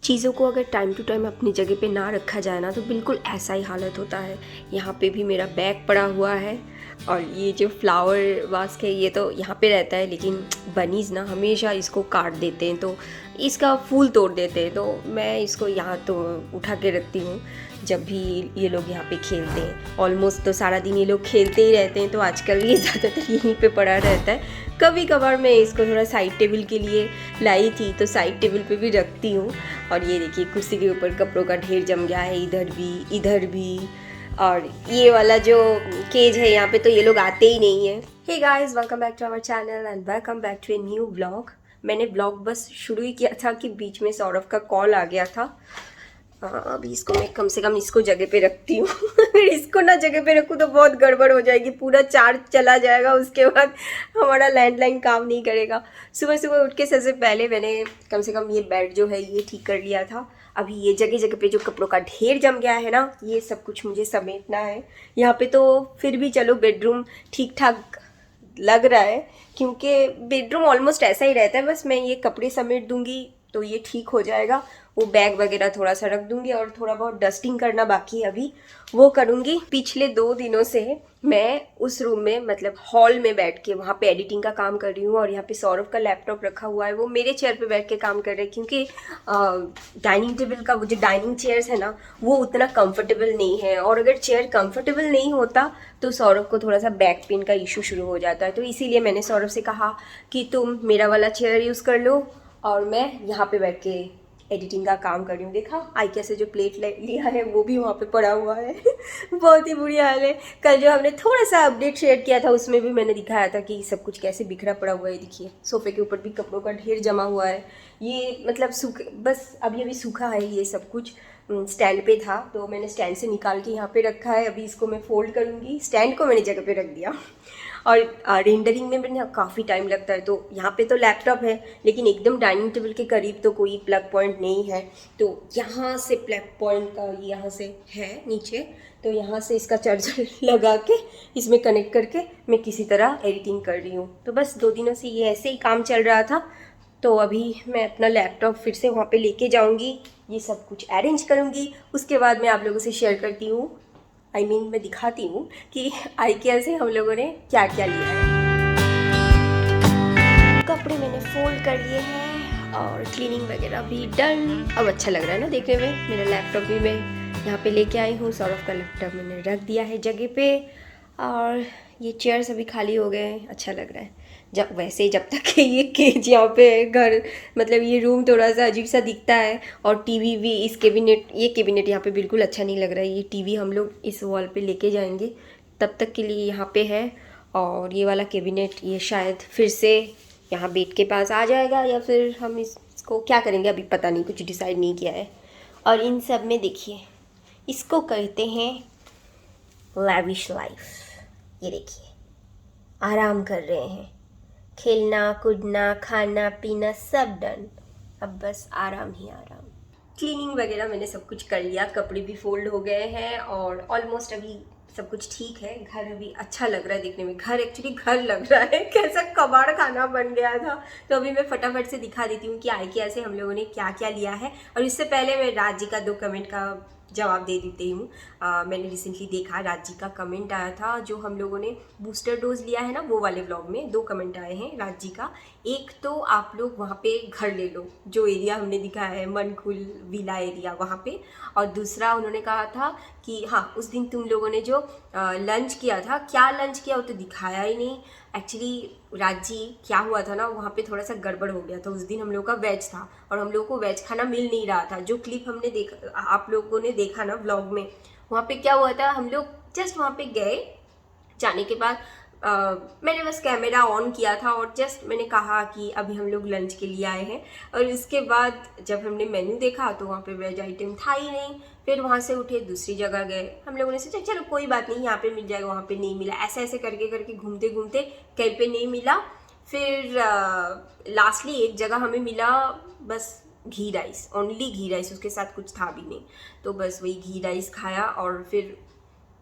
चीज़ों को अगर टाइम टू टाइम अपनी जगह पे ना रखा जाए ना तो बिल्कुल ऐसा ही हालत होता है। यहाँ पे भी मेरा बैग पड़ा हुआ है और ये जो फ्लावर वास्क है ये तो यहाँ पे रहता है, लेकिन बनीज़ ना हमेशा इसको काट देते हैं, तो इसका फूल तोड़ देते हैं। तो मैं इसको यहाँ तो उठा के रखती हूँ जब भी ये लोग यहाँ पे खेलते हैं। ऑलमोस्ट तो सारा दिन ये लोग खेलते ही रहते हैं, तो आजकल ये ज़्यादातर यहीं पे पड़ा रहता है। कभी कभार मैं इसको थोड़ा साइड टेबल के लिए लाई थी, तो साइड टेबल पे भी रखती हूँ। और ये देखिए कुर्सी के ऊपर कपड़ों का ढेर जम गया है, इधर भी। और ये वाला जो केज है यहाँ पे तो ये लोग आते ही नहीं है। Hey guys, welcome back to our channel and welcome back to a new vlog. मैंने व्लॉग बस शुरू ही किया था कि बीच में सौरभ का कॉल आ गया था। अभी इसको मैं कम से कम इसको जगह पे रखती हूँ। अगर इसको ना जगह पे रखूँ तो बहुत गड़बड़ हो जाएगी, पूरा चार्ज चला जाएगा, उसके बाद हमारा लैंडलाइन काम नहीं करेगा। सुबह सुबह उठ के सबसे पहले मैंने कम से कम ये बेड जो है ये ठीक कर लिया था। अभी ये जगह जगह पे जो कपड़ों का ढेर जम गया है ना, ये सब कुछ मुझे समेटना है। यहाँ पे तो फिर भी चलो बेडरूम ठीक ठाक लग रहा है, क्योंकि बेडरूम ऑलमोस्ट ऐसा ही रहता है। बस मैं ये कपड़े समेट दूंगी तो ये ठीक हो जाएगा। वो बैग वगैरह थोड़ा सा रख दूंगी और थोड़ा बहुत डस्टिंग करना बाकी है, अभी वो करूंगी। पिछले 2 दिनों से मैं उस रूम में मतलब हॉल में बैठ के वहाँ पे एडिटिंग का काम कर रही हूँ, और यहाँ पे सौरभ का लैपटॉप रखा हुआ है, वो मेरे चेयर पे बैठ के काम कर रहे हैं, क्योंकि डाइनिंग टेबल का वो जो डाइनिंग चेयर्स है ना वो उतना कंफर्टेबल नहीं है, और अगर चेयर कंफर्टेबल नहीं होता तो सौरभ को थोड़ा सा बैक पेन का इशू शुरू हो जाता है। तो इसीलिए मैंने सौरभ से कहा कि तुम मेरा वाला चेयर यूज़ कर लो और मैं यहाँ पे बैठ के एडिटिंग का काम कर रही हूँ। देखा आइकिया से जो प्लेट लिया है वो भी वहाँ पे पड़ा हुआ है। बहुत ही बुरी हाल है। कल जो हमने थोड़ा सा अपडेट शेयर किया था उसमें भी मैंने दिखाया था कि सब कुछ कैसे बिखरा पड़ा हुआ है। देखिए सोफे के ऊपर भी कपड़ों का ढेर जमा हुआ है। ये मतलब बस अभी अभी सूखा है ये सब कुछ। स्टैंड पे था तो मैंने स्टैंड से निकाल के यहाँ पे रखा है। अभी इसको मैं फोल्ड करूँगी। स्टैंड को मैंने जगह पे रख दिया। और रेंडरिंग में मैंने काफ़ी टाइम लगता है, तो यहाँ पे तो लैपटॉप है लेकिन एकदम डाइनिंग टेबल के करीब तो कोई प्लग पॉइंट नहीं है, तो यहाँ से प्लग पॉइंट का यहाँ से है नीचे, तो यहाँ से इसका चार्जर लगा के इसमें कनेक्ट करके मैं किसी तरह एडिटिंग कर रही हूँ। तो बस 2 दिनों से ये ऐसे ही काम चल रहा था। तो अभी मैं अपना लैपटॉप फिर से वहाँ पे लेके जाऊँगी, ये सब कुछ अरेंज करूँगी, उसके बाद मैं आप लोगों से शेयर करती हूँ। मैं दिखाती हूँ कि आइकिया से हम लोगों ने क्या क्या लिया है। कपड़े मैंने फोल्ड कर लिए हैं और क्लीनिंग वगैरह भी डन। अब अच्छा लग रहा है ना देखने में। मेरा लैपटॉप भी मैं यहाँ पे लेके आई हूँ। सौरभ का लैपटॉप मैंने रख दिया है जगह पे, और ये चेयर्स अभी खाली हो गए हैं। अच्छा लग रहा है। जब तक ये केज यहाँ पे है, घर मतलब ये रूम थोड़ा सा अजीब सा दिखता है। और टीवी भी इस ये कैबिनेट यहाँ पे बिल्कुल अच्छा नहीं लग रहा है। ये टीवी हम लोग इस वॉल पे लेके जाएंगे, तब तक के लिए यहाँ पे है। और ये वाला कैबिनेट ये शायद फिर से यहाँ बेड के पास आ जाएगा, या फिर हम इसको क्या करेंगे अभी पता नहीं, कुछ डिसाइड नहीं किया है। और इन सब में देखिए इसको कहते हैं लैविश लाइफ। ये देखिए आराम कर रहे हैं, खेलना कूदना खाना पीना सब डन, अब बस आराम ही आराम। क्लीनिंग वगैरह मैंने सब कुछ कर लिया, कपड़े भी फोल्ड हो गए हैं और ऑलमोस्ट अभी सब कुछ ठीक है। घर अभी अच्छा लग रहा है देखने में। घर एक्चुअली घर लग रहा है, कैसा कबाड़ खाना बन गया था। तो अभी मैं फटाफट से दिखा देती हूँ कि आइकिया से हम लोगों ने क्या क्या लिया है। और इससे पहले मैं राज जी का 2 कमेंट का जवाब दे देती हूँ। मैंने रिसेंटली देखा राज जी का कमेंट आया था, जो हम लोगों ने बूस्टर डोज लिया है ना वो वाले व्लॉग में 2 कमेंट आए हैं राज जी का। एक तो आप लोग वहाँ पे घर ले लो, जो एरिया हमने दिखाया है मनकुल विला एरिया वहाँ पे। और दूसरा उन्होंने कहा था कि हाँ उस दिन तुम लोगों ने जो लंच किया था, क्या लंच किया वो तो दिखाया ही नहीं। एक्चुअली राज जी क्या हुआ था ना, वहाँ पे थोड़ा सा गड़बड़ हो गया था। उस दिन हम लोग का वेज था और हम लोगों को वेज खाना मिल नहीं रहा था। जो क्लिप हमने देखा, आप लोगों ने देखा ना व्लॉग में, वहाँ पे क्या हुआ था, हम लोग जस्ट वहाँ पे गए। जाने के बाद मैंने बस कैमरा ऑन किया था और जस्ट मैंने कहा कि अभी हम लोग लंच के लिए आए हैं। और उसके बाद जब हमने मेन्यू देखा तो वहाँ पे वेज आइटम था ही नहीं। फिर वहाँ से उठे दूसरी जगह गए। हम लोगों ने सोचा चलो कोई बात नहीं, यहाँ पे मिल जाएगा, वहाँ पे नहीं मिला। ऐसे ऐसे करके करके घूमते घूमते कहीं पे नहीं मिला। फिर लास्टली एक जगह हमें मिला, बस घी राइस, ओनली घी राइस, उसके साथ कुछ था भी नहीं। तो बस वही घी राइस खाया और फिर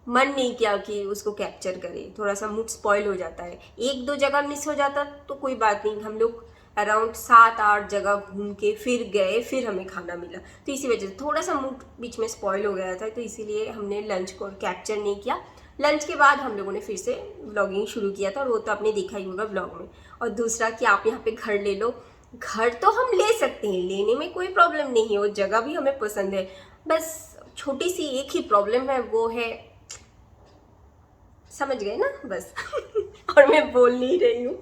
मन नहीं किया कि उसको कैप्चर करें। थोड़ा सा मूड स्पॉइल हो जाता है। 1-2 जगह मिस हो जाता तो कोई बात नहीं, हम लोग अराउंड 7-8 जगह घूम के फिर गए, फिर हमें खाना मिला। तो इसी वजह से थोड़ा सा मूड बीच में स्पॉइल हो गया था, तो इसीलिए हमने लंच को कैप्चर नहीं किया। लंच के बाद हम लोगों ने फिर से व्लॉगिंग शुरू किया था, और वो तो आपने देखा ही होगा व्लॉग में। और दूसरा कि आप यहाँ पे घर ले लो, घर तो हम ले सकते हैं, लेने में कोई प्रॉब्लम नहीं है, वो जगह भी हमें पसंद है। बस छोटी सी एक ही प्रॉब्लम है, वो है, समझ गए ना बस। और मैं बोल नहीं रही हूँ।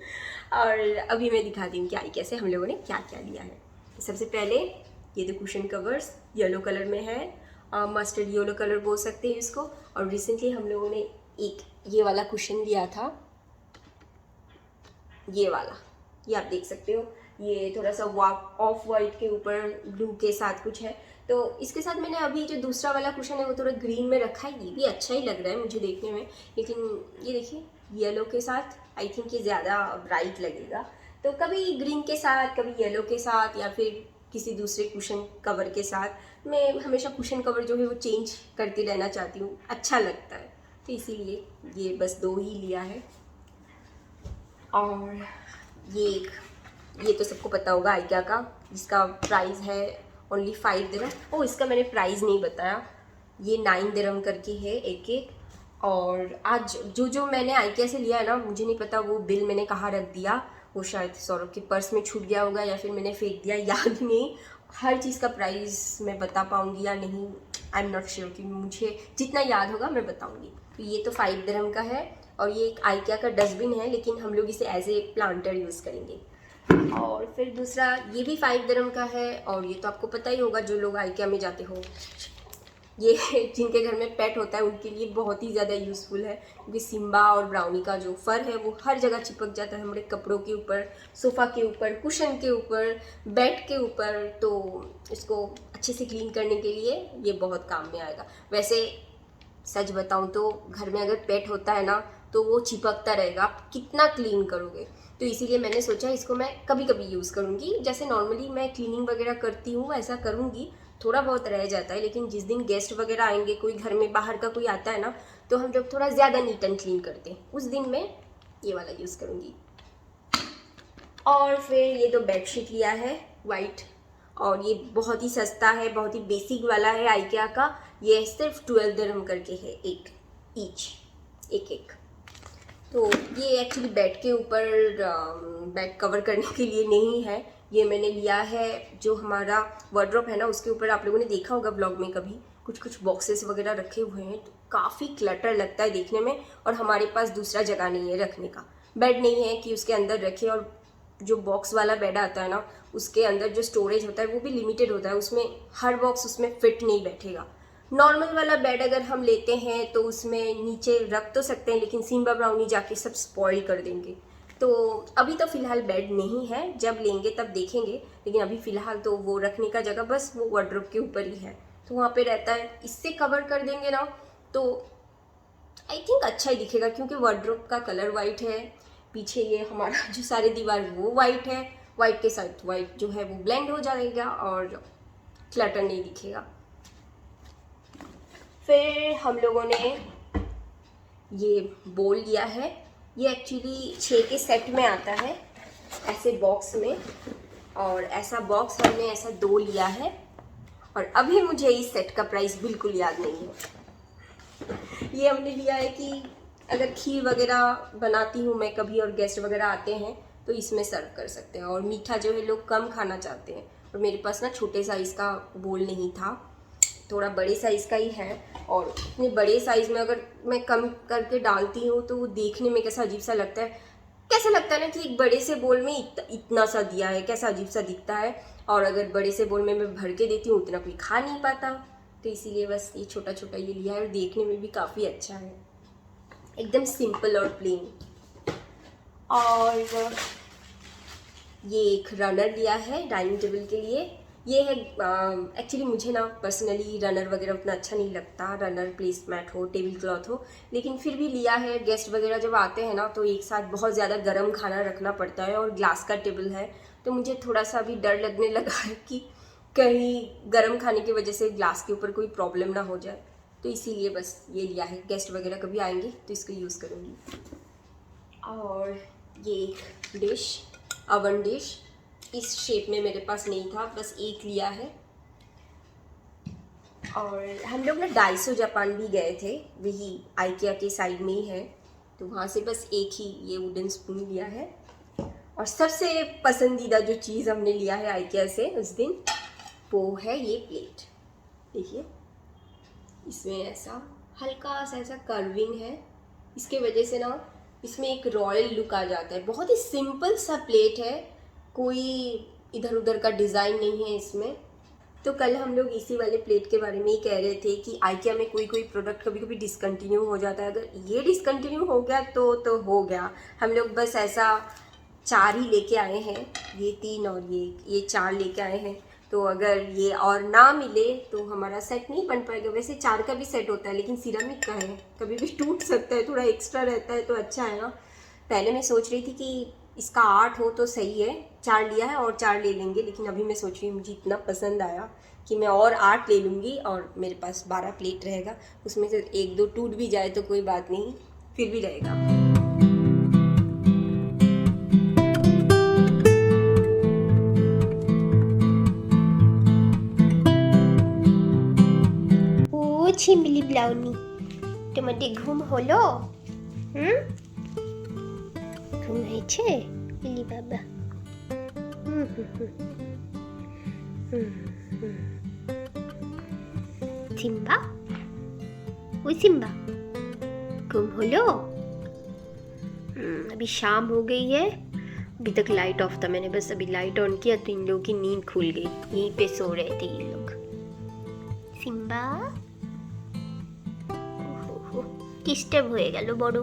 और अभी मैं दिखाती हूँ कि आई कैसे हम लोगों ने क्या क्या लिया है। सबसे पहले ये तो कुशन कवर्स येलो कलर में है, मस्टर्ड येलो कलर बोल सकते हैं इसको। और रिसेंटली हम लोगों ने एक ये वाला कुशन लिया था, ये वाला, ये आप देख सकते हो। ये थोड़ा सा ऑफ वाइट के ऊपर ब्लू के साथ कुछ है। तो इसके साथ मैंने अभी जो दूसरा वाला कुशन है वो थोड़ा ग्रीन में रखा है, ये भी अच्छा ही लग रहा है मुझे देखने में। लेकिन ये देखिए येलो के साथ आई थिंक ये ज़्यादा ब्राइट लगेगा। तो कभी ग्रीन के साथ, कभी येलो के साथ, या फिर किसी दूसरे कुशन कवर के साथ। मैं हमेशा कुशन कवर जो है वो चेंज करती रहना चाहती हूँ, अच्छा लगता है। तो इसीलिए ये बस 2 ही लिया है। और ये तो सबको पता होगा आइकिया का, जिसका प्राइस है ओनली 5 दिरहम। ओ, इसका मैंने प्राइस नहीं बताया, ये 9 दिरहम करके है एक। और आज जो मैंने आइकिया से लिया है ना, मुझे नहीं पता वो बिल मैंने कहाँ रख दिया, वो शायद सौरभ के पर्स में छूट गया होगा, या फिर मैंने फेंक दिया, याद नहीं। हर चीज़ का प्राइस मैं बता पाऊँगी या नहीं, आई एम नॉट श्योर, कि मुझे जितना याद होगा मैं बताऊँगी। तो ये तो 5 दिरहम का है। और ये एक आइकिया का डस्टबिन है, लेकिन हम लोग इसे एज ए प्लांटर यूज़ करेंगे। और फिर दूसरा ये भी 5 दिरहम का है, और ये तो आपको पता ही होगा जो लोग आइकिया में जाते हो, ये जिनके घर में पेट होता है उनके लिए बहुत ही ज़्यादा यूज़फुल है। क्योंकि सिम्बा और ब्राउनी का जो फर है वो हर जगह चिपक जाता है, हमारे कपड़ों के ऊपर, सोफ़ा के ऊपर, कुशन के ऊपर, बेड के ऊपर। तो इसको अच्छे से क्लीन करने के लिए ये बहुत काम में आएगा। वैसे सच बताऊं तो घर में अगर पेट होता है ना, तो वो चिपकता रहेगा, आप कितना क्लीन करोगे। तो इसीलिए मैंने सोचा इसको मैं कभी कभी यूज़ करूँगी। जैसे नॉर्मली मैं क्लीनिंग वगैरह करती हूँ ऐसा करूँगी, थोड़ा बहुत रह जाता है। लेकिन जिस दिन गेस्ट वगैरह आएंगे, कोई घर में बाहर का कोई आता है ना, तो हम जब थोड़ा ज़्यादा नीट एंड क्लीन करते हैं, उस दिन मैं ये वाला यूज़ करूँगी। और फिर ये तो बेडशीट लिया है वाइट, और ये बहुत ही सस्ता है, बहुत ही बेसिक वाला है आइकिया का। ये सिर्फ 12 दिरहम करके है एक ईच, एक। तो ये एक्चुअली बेड के ऊपर बेड कवर करने के लिए नहीं है, ये मैंने लिया है जो हमारा वार्डरोब है ना, उसके ऊपर आप लोगों ने देखा होगा ब्लॉग में कभी, कुछ बॉक्सेस वगैरह रखे हुए हैं, तो काफ़ी क्लटर लगता है देखने में। और हमारे पास दूसरा जगह नहीं है रखने का, बेड नहीं है कि उसके अंदर रखे। और जो बॉक्स वाला बेड आता है ना, उसके अंदर जो स्टोरेज होता है वो भी लिमिटेड होता है, उसमें हर बॉक्स उसमें फिट नहीं बैठेगा। नॉर्मल वाला बेड अगर हम लेते हैं तो उसमें नीचे रख तो सकते हैं, लेकिन सिम्बा ब्राउनी जाके सब स्पॉइल कर देंगे। तो अभी तो फ़िलहाल बेड नहीं है, जब लेंगे तब देखेंगे। लेकिन अभी फ़िलहाल तो वो रखने का जगह बस वो वार्डरोब के ऊपर ही है, तो वहाँ पे रहता है। इससे कवर कर देंगे ना तो आई थिंक अच्छा ही दिखेगा, क्योंकि वार्डरोब का कलर वाइट है, पीछे ये हमारा जो सारे दीवार वो वाइट है, वाइट के साथ वाइट जो है वो ब्लेंड हो जाएगा और क्लटर नहीं दिखेगा। फिर हम लोगों ने ये बोल लिया है, ये एक्चुअली 6 के सेट में आता है ऐसे बॉक्स में, और ऐसा बॉक्स हमने ऐसा 2 लिया है। और अभी मुझे इस सेट का प्राइस बिल्कुल याद नहीं है। ये हमने लिया है कि अगर खीर वगैरह बनाती हूँ मैं कभी और गेस्ट वगैरह आते हैं तो इसमें सर्व कर सकते हैं। और मीठा जो है लोग कम खाना चाहते हैं, और मेरे पास ना छोटे साइज़ का बोल नहीं था, थोड़ा बड़े साइज़ का ही है। और इतने बड़े साइज़ में अगर मैं कम करके डालती हूँ तो वो देखने में कैसा अजीब सा लगता है। कैसा लगता है ना कि एक बड़े से बोल में इतना सा दिया है, कैसा अजीब सा दिखता है। और अगर बड़े से बोल में मैं भर के देती हूँ उतना कोई खा नहीं पाता, तो इसीलिए बस ये छोटा छोटा ये लिया है। और देखने में भी काफ़ी अच्छा है, एकदम सिंपल और प्लेन। और ये एक रनर लिया है डाइनिंग टेबल के लिए। ये है एक्चुअली मुझे ना पर्सनली रनर वगैरह उतना अच्छा नहीं लगता, रनर प्लेस मैट हो, टेबल क्लॉथ हो, लेकिन फिर भी लिया है। गेस्ट वगैरह जब आते हैं ना तो एक साथ बहुत ज़्यादा गर्म खाना रखना पड़ता है, और ग्लास का टेबल है, तो मुझे थोड़ा सा अभी डर लगने लगा है कि कहीं गर्म खाने की वजह से ग्लास के ऊपर कोई प्रॉब्लम ना हो जाए। तो इसीलिए बस ये लिया है, गेस्ट वगैरह कभी आएंगे तो इसको यूज़ करूँगी। और ये एक डिश, अवन डिश, इस शेप में मेरे पास नहीं था, बस एक लिया है। और हम लोग ना डाइसो जापान भी गए थे, वही आइकिया के साइड में ही है, तो वहाँ से बस एक ही ये वुडन स्पून लिया है। और सबसे पसंदीदा जो चीज़ हमने लिया है आइकिया से उस दिन, वो है ये प्लेट। देखिए इसमें ऐसा हल्का सा ऐसा कर्विंग है, इसके वजह से ना इसमें एक रॉयल लुक आ जाता है। बहुत ही सिंपल सा प्लेट है, कोई इधर उधर का डिज़ाइन नहीं है इसमें। तो कल हम लोग इसी वाले प्लेट के बारे में ही कह रहे थे कि आइकिया में कोई कोई प्रोडक्ट कभी कभी डिसकंटिन्यू हो जाता है। अगर ये डिसकंटिन्यू हो गया तो हो गया। हम लोग बस ऐसा 4 ही लेके आए हैं, ये 3 और ये 4 लेके आए हैं। तो अगर ये और ना मिले तो हमारा सेट नहीं बन पाएगा। वैसे 4 का भी सेट होता है, लेकिन सिरामिक का है, कभी भी टूट सकता है, थोड़ा एक्स्ट्रा रहता है तो अच्छा है ना। पहले मैं सोच रही थी कि इसका 8 हो तो सही है, 4 लिया है और 4 ले लेंगे, लेकिन अभी मैं सोच रही हूँ मुझे इतना पसंद आया कि मैं और 8 ले लूँगी और मेरे पास 12 प्लेट रहेगा। उसमें से 1-2 टूट भी जाए तो कोई बात नहीं, फिर भी रहेगा। छिमली ब्लाउनी तुम्हारे घुम होलो घुम है छे बिली बाबा। सिम्बा वो सिम्बा घुम होलो। अभी शाम हो गई है, अभी तक लाइट ऑफ था, मैंने बस अभी लाइट ऑन किया तो इन लोगों की नींद खुल गई। यहीं पे सो रहे थे ये लोग। सिम्बा डिस्टर्ब হয়ে গেল বড়।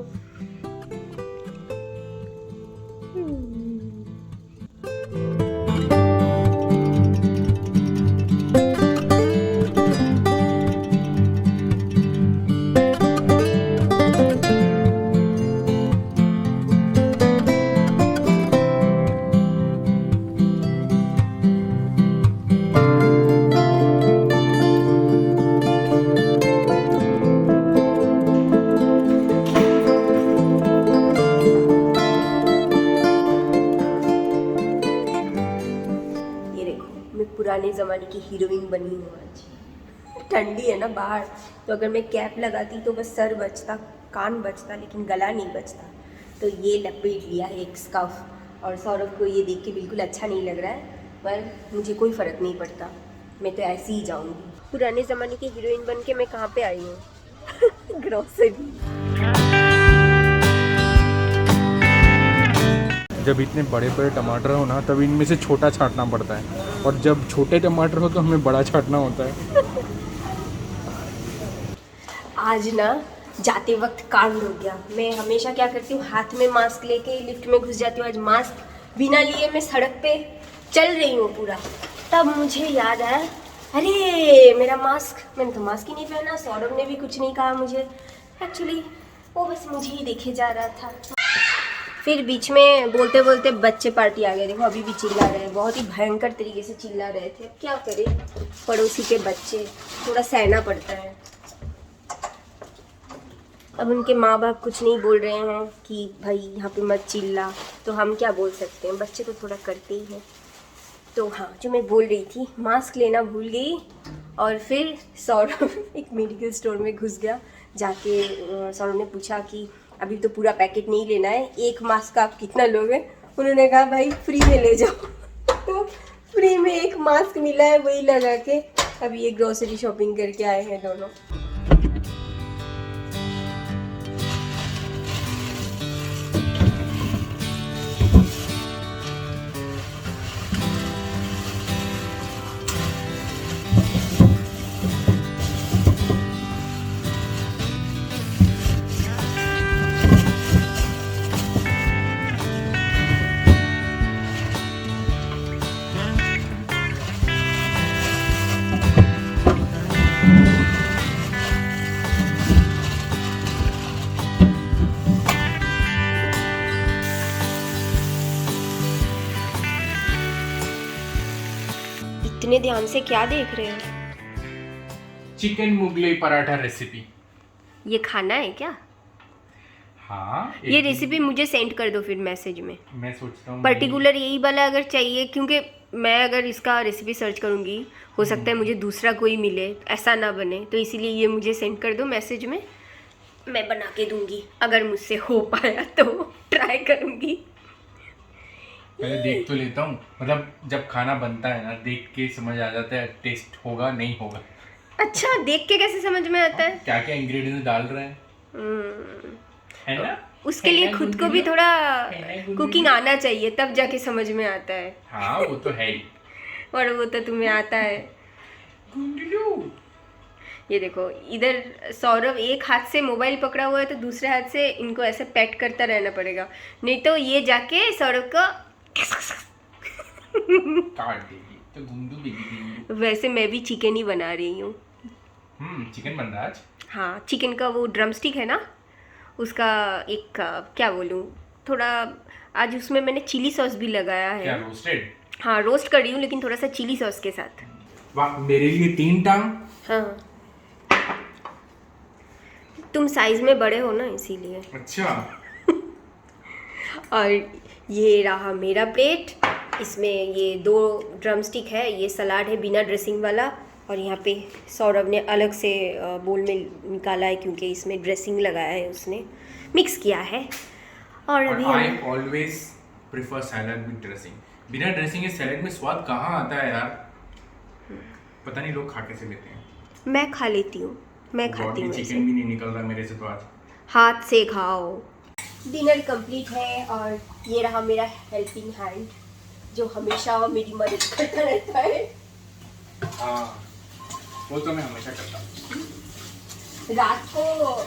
पुराने ज़माने की हीरोइन बनी हूँ आज। ठंडी है ना बाहर, तो अगर मैं कैप लगाती तो बस सर बचता, कान बचता, लेकिन गला नहीं बचता। तो ये लपेट लिया है एक स्कार्फ, और सौरभ को ये देख के बिल्कुल अच्छा नहीं लग रहा है, पर मुझे कोई फ़र्क नहीं पड़ता, मैं तो ऐसे ही जाऊँगी। पुराने ज़माने की हीरोइन बन के मैं कहाँ पे आई हूँ ग्रोसरी। जब इतने बड़े बड़े टमाटर हो ना, तब इनमें से छोटा छांटना पड़ता है, और जब छोटे टमाटर हो तो हमें बड़ा छांटना होता है। आज ना जाते वक्त कांड हो गया। मैं हमेशा क्या करती हूँ, हाथ में मास्क लेके लिफ्ट में घुस जाती हूँ। आज मास्क बिना लिए मैं सड़क पे चल रही हूँ पूरा, तब मुझे याद आया अरे मेरा मास्क, मैंने तो मास्क ही नहीं पहना। सौरभ ने भी कुछ नहीं कहा मुझे, एक्चुअली वो बस मुझे ही देखे जा रहा था। फिर बीच में बोलते बोलते बच्चे पार्टी आ गए। देखो अभी भी चिल्ला रहे हैं, बहुत ही भयंकर तरीके से चिल्ला रहे थे। क्या करें, पड़ोसी के बच्चे, थोड़ा सहना पड़ता है। अब उनके माँ बाप कुछ नहीं बोल रहे हैं कि भाई यहाँ पे मत चिल्ला, तो हम क्या बोल सकते हैं, बच्चे तो थोड़ा करते ही हैं। तो हाँ, जो मैं बोल रही थी, मास्क लेना भूल गई, और फिर सौरभ एक मेडिकल स्टोर में घुस गया। जाके सौरभ ने पूछा कि अभी तो पूरा पैकेट नहीं लेना है, एक मास्क का आप कितना लोगे। उन्होंने कहा भाई फ्री में ले जाओ। तो फ्री में एक मास्क मिला है, वही लगा के अभी ये ग्रोसरी शॉपिंग करके आए हैं दोनों। इतने ध्यान से क्या देख रहे हो? Chicken Mughlai paratha recipe. ये खाना है क्या? हाँ ये रेसिपी मुझे सेंड कर दो फिर मैसेज में। मैं सोचता हूँ पर्टिकुलर यही वाला अगर चाहिए, क्योंकि मैं अगर इसका रेसिपी सर्च करूँगी हो सकता है मुझे दूसरा कोई मिले, ऐसा ना बने, तो इसीलिए ये मुझे सेंड कर दो मैसेज में, मैं बना के दूंगी। अगर मुझसे हो पाया तो ट्राई करूँगी। पहले देख तो लेता हूँ, मतलब जब खाना बनता है ना देख के समझ आ जाता है टेस्ट होगा नहीं होगा। अच्छा, देख के कैसे समझ में आता है? क्या क्या इंग्रेडिएंट्स डाल रहे हैं, है ना? उसके लिए खुद को भी थोड़ा कुकिंग आना चाहिए, तब जाके समझ में आता है। हाँ वो तो है ही। और वो तो तुम्हें आता है। ये देखो, इधर सौरभ एक हाथ से मोबाइल पकड़ा हुआ है तो दूसरे हाथ से इनको ऐसे पैट करता रहना पड़ेगा, नहीं तो ये जाके सौरभ का काट देगी तो गुंडू बेबी। वैसे मैं भी चिकन ही बना रही हूँ। चिकन बन रहा है आज। हाँ, चिकन का वो ड्रम स्टिक है ना, उसका एक क्या बोलूँ, थोड़ा आज उसमें मैंने चिली सॉस भी लगाया क्या है। रोस्टेड? हाँ, रोस्ट कर रही हूँ लेकिन थोड़ा सा चिली सॉस के साथ। वाह, मेरे लिए 3 टांग। हाँ, तुम साइज में बड़े हो ना इसीलिए। अच्छा। और ये रहा मेरा प्लेट, इसमें ये 2 ड्रम स्टिक है, ये सलाद है बिना ड्रेसिंग वाला, और यहाँ पे सौरभ ने अलग से बोल में निकाला है क्योंकि इसमें ड्रेसिंग लगाया है, उसने मिक्स किया है। और अभी I always prefer salad with dressing. बिना ड्रेसिंग के सैलड में स्वाद कहाँ आता है यार, पता नहीं लोग खा कैसे लेते हैं। मैं खा लेती हूँ, मैं खाती हूँ। चिकन भी नहीं निकल रहा मेरे से तो आज। हाथ से खाओ। डिनर कंप्लीट है और ये रहा मेरा हेल्पिंग हैंड जो हमेशा मेरी मदद करता रहता है। हाँ, वो तो मैं हमेशा करता हूँ। रात को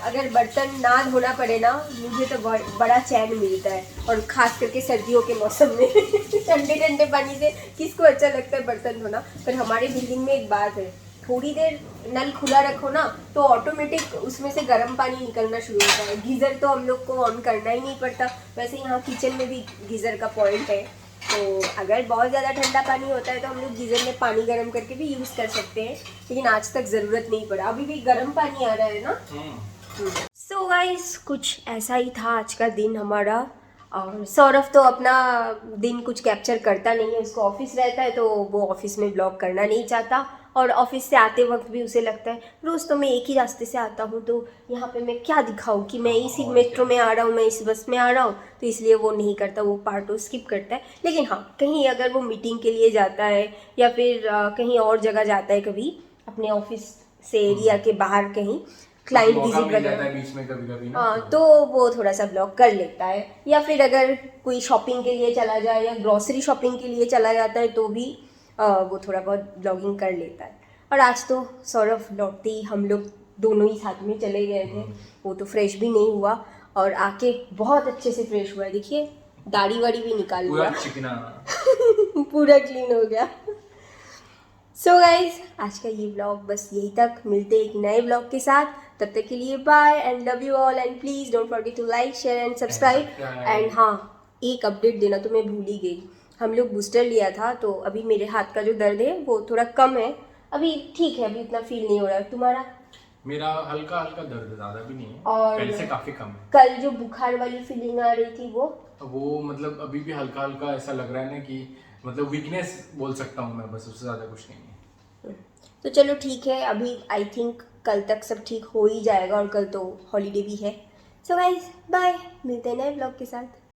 अगर बर्तन ना धोना पड़े ना, मुझे तो बड़ा चैन मिलता है, और खास करके सर्दियों के मौसम में ठंडे ठंडे पानी से किसको अच्छा लगता है बर्तन धोना। पर हमारे बिल्डिंग में एक बात है, थोड़ी देर नल खुला रखो ना तो ऑटोमेटिक उसमें से गर्म पानी निकलना शुरू होता है। गीज़र तो हम लोग को ऑन करना ही नहीं पड़ता, वैसे यहाँ किचन में भी गीज़र का पॉइंट है, तो अगर बहुत ज़्यादा ठंडा पानी होता है तो हम लोग गीज़र में पानी गर्म करके भी यूज़ कर सकते हैं, लेकिन आज तक ज़रूरत नहीं पड़ा। अभी भी गर्म पानी आ रहा है ना। सो गाइस, कुछ ऐसा ही था आज का दिन हमारा। और सौरभ तो अपना दिन कुछ कैप्चर करता नहीं है, उसको ऑफिस रहता है तो वो ऑफिस में ब्लॉग करना नहीं चाहता, और ऑफिस से आते वक्त भी उसे लगता है रोज़ तो मैं एक ही रास्ते से आता हूँ, तो यहाँ पे मैं क्या दिखाऊँ कि मैं इसी मेट्रो में आ रहा हूँ, मैं इस बस में आ रहा हूँ, तो इसलिए वो नहीं करता, वो पार्ट वो स्किप करता है। लेकिन हाँ, कहीं अगर वो मीटिंग के लिए जाता है या फिर कहीं और जगह जाता है, कभी अपने ऑफिस से एरिया के बाहर कहीं क्लाइंट विजिट वगैरह बीच में कभी-कभी ना, हाँ, तो वो थोड़ा सा ब्लॉग कर लेता है। या फिर अगर कोई शॉपिंग के लिए चला जाए या ग्रॉसरी शॉपिंग के लिए चला जाता है तो भी वो थोड़ा बहुत ब्लॉगिंग कर लेता है। और आज तो सौरभ लौटते ही हम लोग दोनों ही साथ में चले गए थे, वो तो फ्रेश भी नहीं हुआ और आके बहुत अच्छे से फ्रेश हुआ है। देखिए, दाढ़ी वाड़ी भी निकाल लिया, पूरा चिकना पूरा क्लीन हो गया। सो गाइज, आज का ये ब्लॉग बस यही तक, मिलते एक नए ब्लॉग के साथ, तब तक के लिए bye and love you all, and please don't forget to like share and subscribe. And हाँ, एक अपडेट देना तो मैं भूल ही गई, हम लोग बूस्टर लिया था तो अभी मेरे हाथ का जो दर्द है वो थोड़ा कम है, अभी ठीक है, अभी इतना फील नहीं हो रहा है। तुम्हारा? मेरा हल्का हल्का दर्द, ज्यादा भी नहीं है, और पहले से काफी कम है। कल जो बुखार वाली फीलिंग आ रही थी वो मतलब अभी भी हल्का हल्का ऐसा लग रहा है ना कि मतलब वीकनेस बोल सकता हूँ मैं, बस उससे ज्यादा कुछ नहीं है। तो चलो ठीक है, अभी आई थिंक कल तक सब ठीक हो ही जाएगा, और कल तो हॉलीडे भी है। सो गाइज बाय, मिलते हैं नए ब्लॉग के साथ।